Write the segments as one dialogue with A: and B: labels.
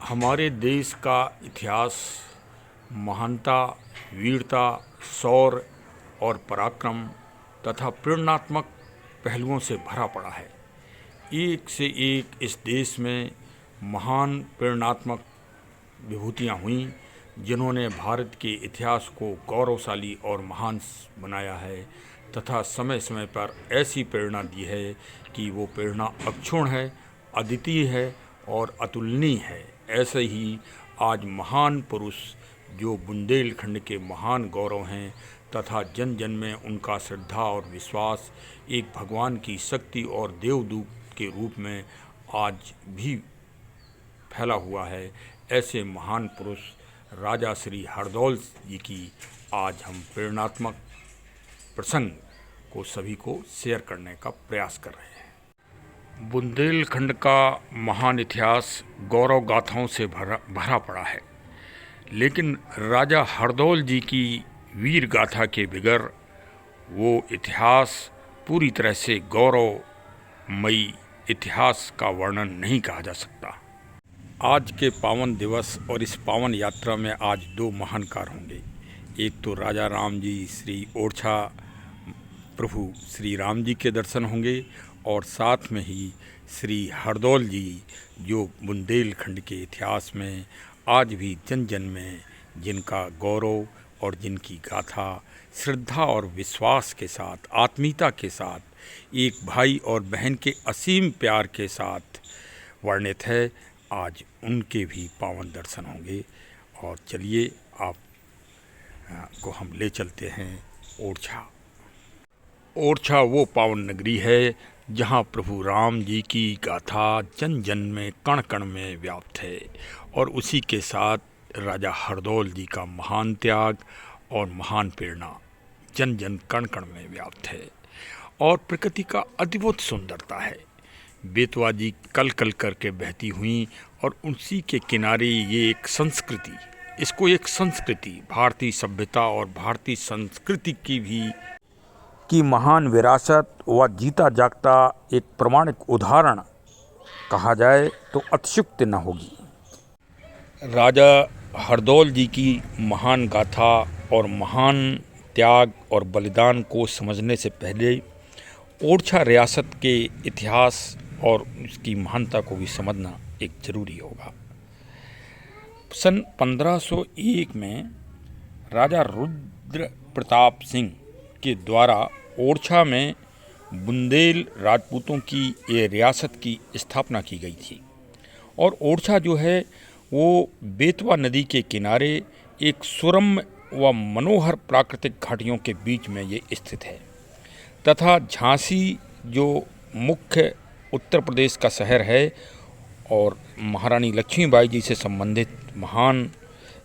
A: हमारे देश का इतिहास महानता, वीरता, शौर्य और पराक्रम तथा प्रेरणात्मक पहलुओं से भरा पड़ा है। एक से एक इस देश में महान प्रेरणात्मक विभूतियाँ हुईं जिन्होंने भारत के इतिहास को गौरवशाली और महान बनाया है तथा समय समय पर ऐसी प्रेरणा दी है कि वो प्रेरणा अक्षुण्ण है, अद्वितीय है और अतुलनीय है। ऐसे ही आज महान पुरुष जो बुंदेलखंड के महान गौरव हैं तथा जन जन में उनका श्रद्धा और विश्वास एक भगवान की शक्ति और देवदूत के रूप में आज भी फैला हुआ है। ऐसे महान पुरुष राजा श्री हरदौल जी की आज हम प्रेरणात्मक प्रसंग को सभी को शेयर करने का प्रयास कर रहे हैं। बुंदेलखंड का महान इतिहास गौरव गाथाओं से भरा पड़ा है, लेकिन राजा हरदौल जी की वीर गाथा के बगैर वो इतिहास पूरी तरह से गौरवमयी इतिहास का वर्णन नहीं कहा जा सकता। आज के पावन दिवस और इस पावन यात्रा में आज दो महान कार्य होंगे। एक तो राजा राम जी श्री ओरछा प्रभु श्री राम जी के दर्शन होंगे और साथ में ही श्री हरदौल जी जो बुंदेलखंड के इतिहास में आज भी जन जन में जिनका गौरव और जिनकी गाथा श्रद्धा और विश्वास के साथ, आत्मीयता के साथ, एक भाई और बहन के असीम प्यार के साथ वर्णित है, आज उनके भी पावन दर्शन होंगे। और चलिए आप को हम ले चलते हैं ओरछा। ओरछा वो पावन नगरी है जहाँ प्रभु राम जी की गाथा जन जन में कण कण में व्याप्त है और उसी के साथ राजा हरदौल जी का महान त्याग और महान प्रेरणा जन जन कण कण में व्याप्त है। और प्रकृति का अद्भुत सुंदरता है। बेतवा जी कल कल करके बहती हुई और उसी के किनारे ये एक संस्कृति, इसको एक संस्कृति, भारतीय सभ्यता और भारतीय संस्कृति की महान विरासत व जीता जागता एक प्रमाणिक उदाहरण कहा जाए तो अतिशयोक्ति न होगी। राजा हरदौल जी की महान गाथा और महान त्याग और बलिदान को समझने से पहले ओरछा रियासत के इतिहास और उसकी महानता को भी समझना एक जरूरी होगा। सन 1501 में राजा रुद्र प्रताप सिंह के द्वारा ओरछा में बुंदेल राजपूतों की ये रियासत की स्थापना की गई थी। और ओरछा जो है वो बेतवा नदी के किनारे एक सुरम्य व मनोहर प्राकृतिक घाटियों के बीच में ये स्थित है तथा झांसी जो मुख्य उत्तर प्रदेश का शहर है और महारानी लक्ष्मीबाई जी से संबंधित महान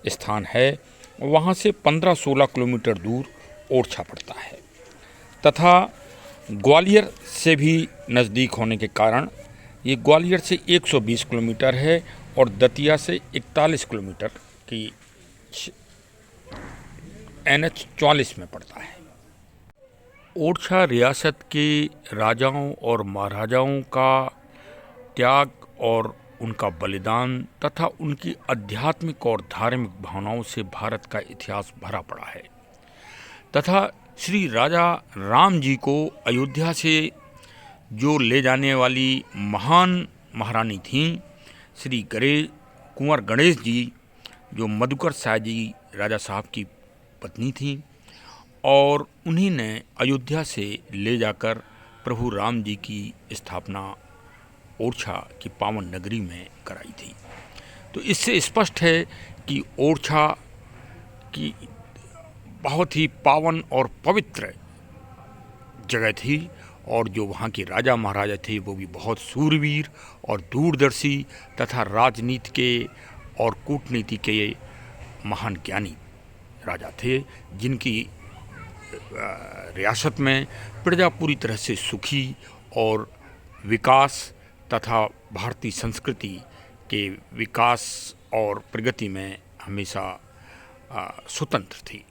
A: स्थान है, वहाँ से 15-16 किलोमीटर दूर ओरछा पड़ता है तथा ग्वालियर से भी नज़दीक होने के कारण ये ग्वालियर से 120 किलोमीटर है और दतिया से 41 किलोमीटर की NH 44 में पड़ता है। ओरछा रियासत के राजाओं और महाराजाओं का त्याग और उनका बलिदान तथा उनकी आध्यात्मिक और धार्मिक भावनाओं से भारत का इतिहास भरा पड़ा है तथा श्री राजा राम जी को अयोध्या से जो ले जाने वाली महान महारानी थीं श्री कुंवर गणेश जी जो मधुकर शाह जी राजा साहब की पत्नी थीं और उन्हीं ने अयोध्या से ले जाकर प्रभु राम जी की स्थापना ओरछा की पावन नगरी में कराई थी। तो इससे स्पष्ट है कि ओरछा की बहुत ही पावन और पवित्र जगह थी और जो वहाँ के राजा महाराजा थे वो भी बहुत सूरवीर और दूरदर्शी तथा राजनीति के और कूटनीति के महान ज्ञानी राजा थे जिनकी रियासत में प्रजा पूरी तरह से सुखी और विकास तथा भारतीय संस्कृति के विकास और प्रगति में हमेशा स्वतंत्र थी।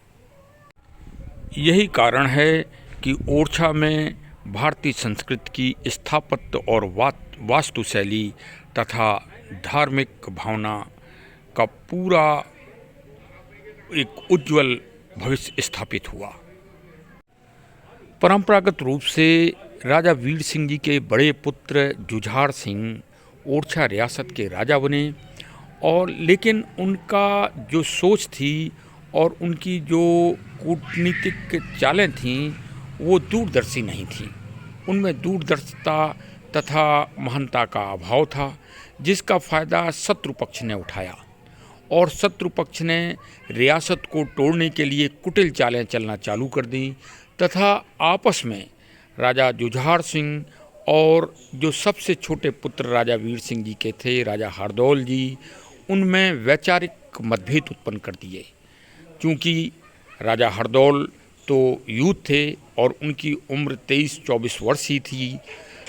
A: यही कारण है कि ओरछा में भारतीय संस्कृति की स्थापत्य और वास्तुशैली तथा धार्मिक भावना का पूरा एक उज्जवल भविष्य स्थापित हुआ। परंपरागत रूप से राजा वीर सिंह जी के बड़े पुत्र जुझार सिंह ओरछा रियासत के राजा बने, और लेकिन उनका जो सोच थी और उनकी जो कूटनीतिक चालें थीं वो दूरदर्शी नहीं थीं। उनमें दूरदर्शिता तथा महानता का अभाव था, जिसका फ़ायदा शत्रु पक्ष ने उठाया और शत्रु पक्ष ने रियासत को तोड़ने के लिए कुटिल चालें चलना चालू कर दी तथा आपस में राजा जुझार सिंह और जो सबसे छोटे पुत्र राजा वीर सिंह जी के थे, राजा हरदौल जी, उनमें वैचारिक मतभेद उत्पन्न कर दिए। क्योंकि राजा हरदौल तो यूथ थे और उनकी उम्र 23-24 वर्ष ही थी,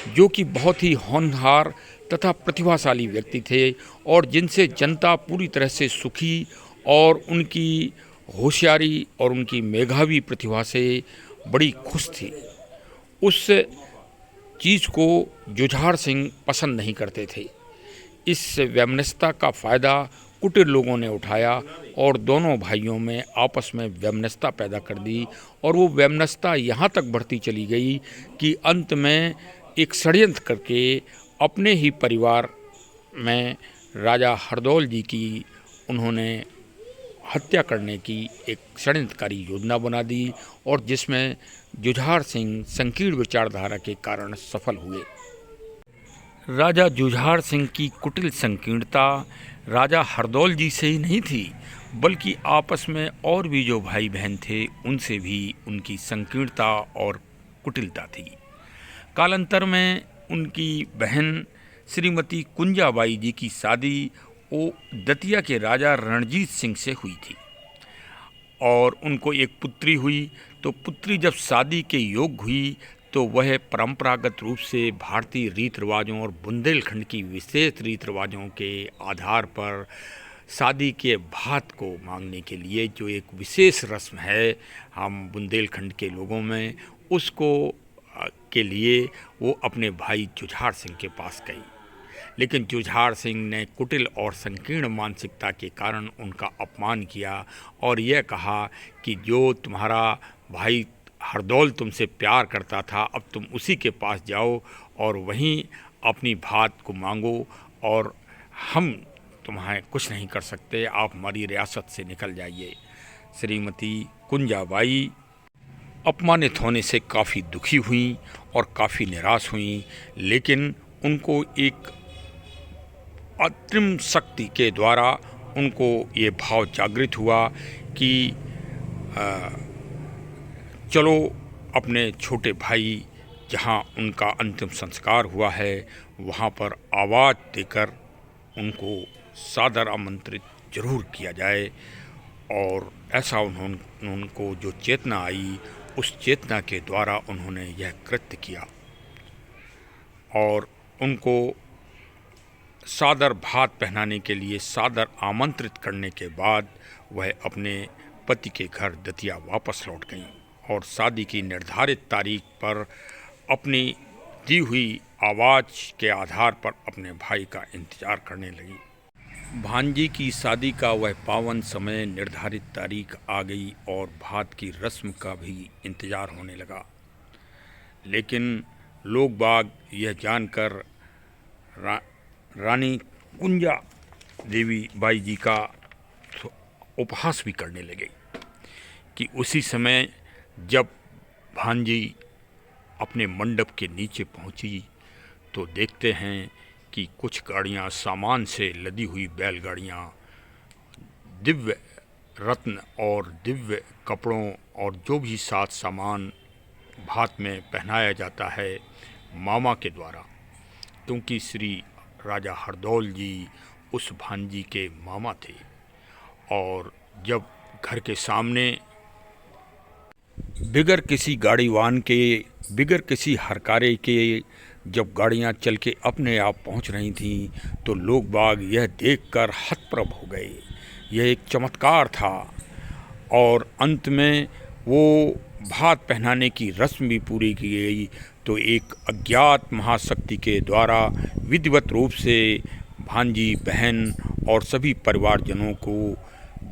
A: जो कि बहुत ही होनहार तथा प्रतिभाशाली व्यक्ति थे और जिनसे जनता पूरी तरह से सुखी और उनकी होशियारी और उनकी मेधावी प्रतिभा से बड़ी खुश थी। उस चीज़ को जुझार सिंह पसंद नहीं करते थे। इस वैमनस्यता का फ़ायदा कुटिल लोगों ने उठाया और दोनों भाइयों में आपस में वैमनस्यता पैदा कर दी, और वो वैमनस्यता यहाँ तक बढ़ती चली गई कि अंत में एक षड्यंत्र करके अपने ही परिवार में राजा हरदौल जी की उन्होंने हत्या करने की एक षड्यंत्रकारी योजना बना दी, और जिसमें जुझार सिंह संकीर्ण विचारधारा के कारण सफल हुए। राजा जुझार सिंह की कुटिल संकीर्णता राजा हरदौल जी से ही नहीं थी, बल्कि आपस में और भी जो भाई बहन थे उनसे भी उनकी संकीर्णता और कुटिलता थी। कालांतर में उनकी बहन श्रीमती कुंजाबाई जी की शादी वो दतिया के राजा रणजीत सिंह से हुई थी और उनको एक पुत्री हुई। तो पुत्री जब शादी के योग हुई तो वह परंपरागत रूप से भारतीय रीत रिवाजों और बुंदेलखंड की विशेष रीत रिवाजों के आधार पर शादी के भात को मांगने के लिए जो एक विशेष रस्म है हम बुंदेलखंड के लोगों में, उसको के लिए वो अपने भाई जुझार सिंह के पास गई। लेकिन जुझार सिंह ने कुटिल और संकीर्ण मानसिकता के कारण उनका अपमान किया और यह कहा कि जो तुम्हारा भाई हरदौल तुमसे प्यार करता था, अब तुम उसी के पास जाओ और वहीं अपनी बात को मांगो, और हम तुम्हें कुछ नहीं कर सकते, आप हमारी रियासत से निकल जाइए। श्रीमती कुंजाबाई अपमानित होने से काफ़ी दुखी हुई और काफ़ी निराश हुई, लेकिन उनको एक अतृम शक्ति के द्वारा उनको ये भाव जागृत हुआ कि चलो अपने छोटे भाई जहाँ उनका अंतिम संस्कार हुआ है वहाँ पर आवाज़ देकर उनको सादर आमंत्रित जरूर किया जाए। और ऐसा उनको जो चेतना आई, उस चेतना के द्वारा उन्होंने यह कृत्य किया और उनको सादर भात पहनाने के लिए सादर आमंत्रित करने के बाद वह अपने पति के घर दतिया वापस लौट गईं और शादी की निर्धारित तारीख पर अपनी दी हुई आवाज़ के आधार पर अपने भाई का इंतज़ार करने लगी। भांजी की शादी का वह पावन समय, निर्धारित तारीख आ गई और भात की रस्म का भी इंतज़ार होने लगा। लेकिन लोग बाग यह जानकर रानी कुंजा देवी बाई जी का उपहास भी करने लगे कि उसी समय जब भांजी अपने मंडप के नीचे पहुंची तो देखते हैं कि कुछ गाड़ियां सामान से लदी हुई बैलगाड़ियां दिव्य रत्न और दिव्य कपड़ों और जो भी साथ सामान भात में पहनाया जाता है मामा के द्वारा, क्योंकि श्री राजा हरदौल जी उस भांजी के मामा थे। और जब घर के सामने बिगर किसी गाड़ीवान के, बिगर किसी हरकारे के जब गाड़ियां चल के अपने आप पहुंच रही थीं तो लोग बाग यह देखकर हतप्रभ हो गए। यह एक चमत्कार था और अंत में वो भात पहनाने की रस्म भी पूरी की गई। तो एक अज्ञात महाशक्ति के द्वारा विधिवत रूप से भांजी बहन और सभी परिवारजनों को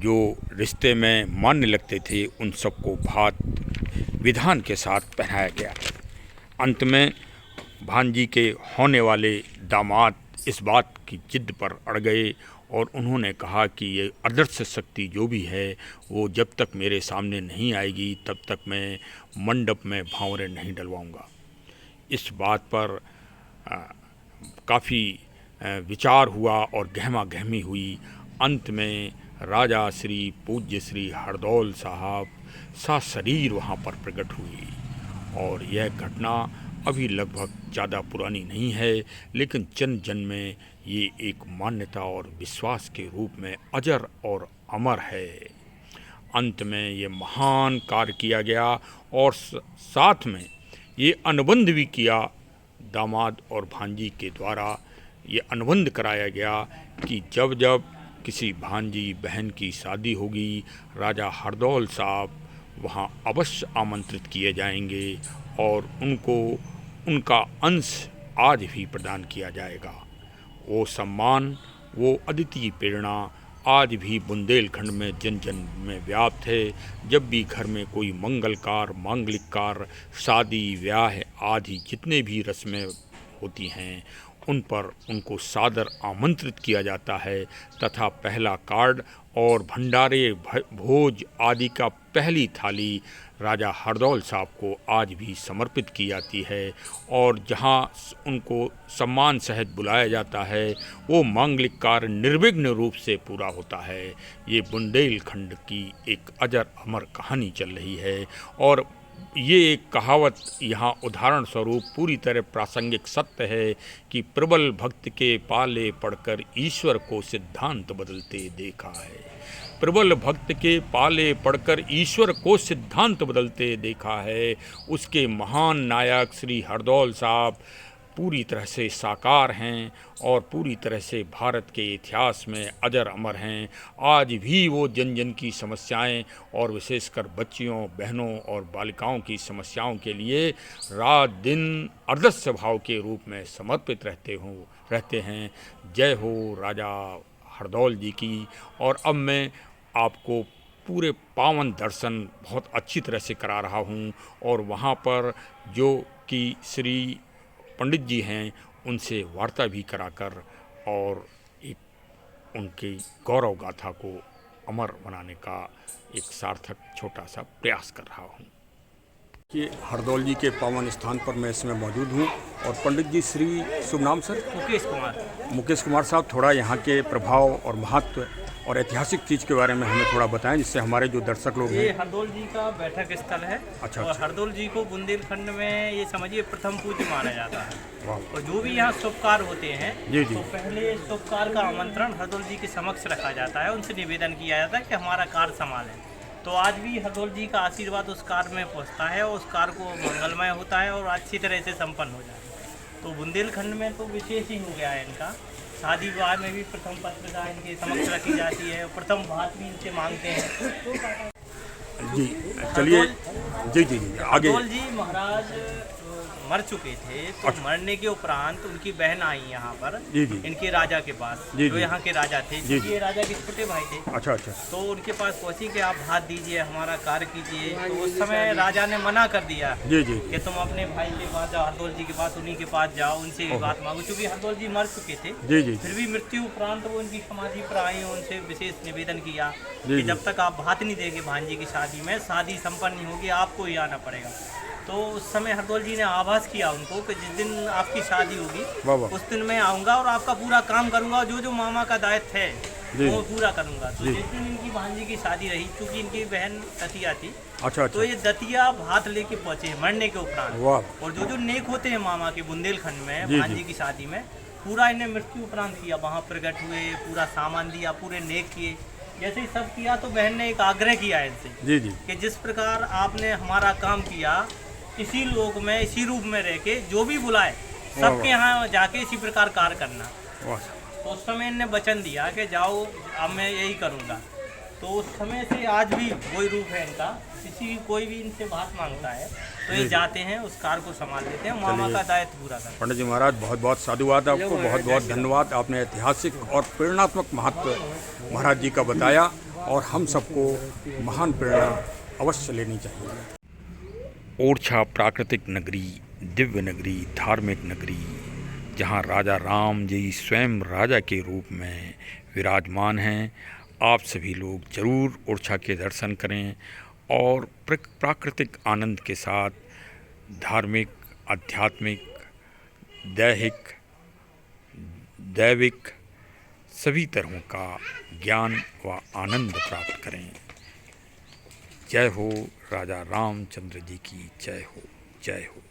A: जो रिश्ते में मान्य लगते थे उन सबको भात विधान के साथ पहनाया गया। अंत में भांजी के होने वाले दामाद इस बात की जिद पर अड़ गए और उन्होंने कहा कि ये अदृश्य शक्ति जो भी है वो जब तक मेरे सामने नहीं आएगी तब तक मैं मंडप में भांवरे नहीं डलवाऊंगा। इस बात पर काफ़ी विचार हुआ और गहमा गहमी हुई। अंत में राजा श्री पूज्य श्री हरदौल साहब सशरीर वहाँ पर प्रकट हुई और यह घटना अभी लगभग ज़्यादा पुरानी नहीं है, लेकिन जन जन में ये एक मान्यता और विश्वास के रूप में अजर और अमर है। अंत में ये महान कार्य किया गया और साथ में ये अनुबंध भी किया, दामाद और भांजी के द्वारा ये अनुबंध कराया गया कि जब जब किसी भांजी बहन की शादी होगी राजा हरदौल साहब वहाँ अवश्य आमंत्रित किए जाएंगे और उनको उनका अंश आज भी प्रदान किया जाएगा। वो सम्मान, वो अद्वितीय प्रेरणा आज भी बुंदेलखंड में जन जन में व्याप्त है। जब भी घर में कोई मंगल कार्य, मांगलिक कार्य, शादी, ब्याह आदि जितने भी रस्में होती हैं उन पर उनको सादर आमंत्रित किया जाता है तथा पहला कार्ड और भंडारे भोज आदि का पहली थाली राजा हरदौल साहब को आज भी समर्पित की जाती है और जहां उनको सम्मान सहित बुलाया जाता है वो मांगलिक कार्य निर्विघ्न रूप से पूरा होता है। ये बुंदेलखंड की एक अजर अमर कहानी चल रही है और ये एक कहावत यहाँ उदाहरण स्वरूप पूरी तरह प्रासंगिक सत्य है कि प्रबल भक्त के पाले पढ़कर ईश्वर को सिद्धांत बदलते देखा है। प्रबल भक्त के पाले पढ़कर ईश्वर को सिद्धांत बदलते देखा है। उसके महान नायक श्री हरदौल साहब पूरी तरह से साकार हैं और पूरी तरह से भारत के इतिहास में अजर अमर हैं। आज भी वो जन जन की समस्याएं और विशेषकर बच्चियों, बहनों और बालिकाओं की समस्याओं के लिए रात दिन अदृश्य भाव के रूप में समर्पित रहते हैं। जय हो राजा हरदौल जी की। और अब मैं आपको पूरे पावन दर्शन बहुत अच्छी तरह से करा रहा हूँ और वहाँ पर जो कि श्री पंडित जी हैं उनसे वार्ता भी कराकर और एक उनकी गौरव गाथा को अमर बनाने का एक सार्थक छोटा सा प्रयास कर रहा हूँ। ये हरदौल जी के पावन स्थान पर मैं इसमें मौजूद हूँ और पंडित जी श्री शुभ नाम सर मुकेश कुमार साहब थोड़ा यहाँ के प्रभाव और महत्व और ऐतिहासिक चीज़ के बारे में हमें थोड़ा बताएं जिससे हमारे जो दर्शक लोग हैं।
B: ये हरदौल जी का बैठक स्थल है।
A: अच्छा,
B: और हरदौल जी को बुंदेलखंड में ये समझिए प्रथम पूज्य माना जाता है और जो भी यहाँ शुभ कार्य होते हैं तो पहले शुभ कार्य का आमंत्रण हरदौल जी के समक्ष रखा जाता है, उनसे निवेदन किया जाता है कि हमारा कार्य संभालें। तो आज भी हरदौल जी का आशीर्वाद उस कार्य में पहुँचता है और उस कार्य को मंगलमय होता है और अच्छी तरह से संपन्न हो जाता है। तो बुंदेलखंड में तो विशेष ही हो गया है इनका। शादी विवाह में भी प्रथम पत्रिका इनके समक्ष रखी जाती है, प्रथम भात भी इनसे मांगते हैं।
A: जी चलिए जी जी आगे।
B: हरदौल जी महाराज मर चुके थे तो मरने के उपरांत उनकी बहन आई यहाँ पर इनके राजा के पास जो यहाँ के राजा थे, ये राजा के छोटे भाई थे।
A: अच्छा अच्छा।
B: तो उनके पास पहुंची कि आप भात दीजिए, हमारा कार्य कीजिए। तो उस समय राजा ने मना कर दिया कि तुम अपने भाई के पास जाओ, हरदौल जी के पास, उन्हीं के पास जाओ, उनसे भी बात मांगो। क्योंकि हरदौल जी मर चुके थे फिर भी मृत्यु उपरांत वो उनकी समाधि पर आई, उनसे विशेष निवेदन किया कि जब तक आप भात नहीं देंगे भांजी की शादी में, शादी संपन्न नहीं होगी, आपको ही आना पड़ेगा। तो उस समय हरदौल जी ने आभास किया उनको कि जिस दिन आपकी शादी होगी उस दिन मैं आऊँगा और आपका पूरा काम करूँगा, जो जो मामा का दायित्व है वो पूरा करूँगा। तो जिस दिन इनकी भांजी की शादी रही, चूँकि इनकी बहन दतिया थी,
A: अच्छा,
B: तो ये दतिया भात लेके पहुँचे मरने के उपरांत। और जो जो नेक होते हैं मामा के बुंदेलखंड में भांजी की शादी में, पूरा इन्हें मृत्यु उपरांत किया, वहाँ प्रकट हुए, पूरा सामान दिया, पूरे नेक किए। जैसे ही सब किया तो बहन ने एक आग्रह किया इनसे कि जिस प्रकार आपने हमारा काम किया, इसी लोक में इसी रूप में रह के जो भी बुलाए सबके यहाँ जाके इसी प्रकार कार्य करना। तो उस समय इन्हें वचन दिया कि जाओ, अब मैं यही करूँगा। तो उस समय से आज भी वही रूप है इनका। किसी कोई भी इनसे बात मांगता है तो ये जाते हैं, उस कार को संभाल लेते हैं, मामा का दायित्व पूरा करते हैं।
A: पंडित जी महाराज, बहुत बहुत साधुवाद आपको, बहुत बहुत धन्यवाद। आपने ऐतिहासिक और प्रेरणात्मक महत्व महाराज जी का बताया और हम सबको महान प्रेरणा अवश्य लेनी चाहिए। ओरछा प्राकृतिक नगरी, दिव्य नगरी, धार्मिक नगरी, जहाँ राजा राम जी स्वयं राजा के रूप में विराजमान हैं। आप सभी लोग जरूर ओरछा के दर्शन करें और प्राकृतिक आनंद के साथ धार्मिक, आध्यात्मिक, दैविक सभी तरहों का ज्ञान व आनंद प्राप्त करें। जय हो, राजा रामचंद्र जी की जय हो, जय हो।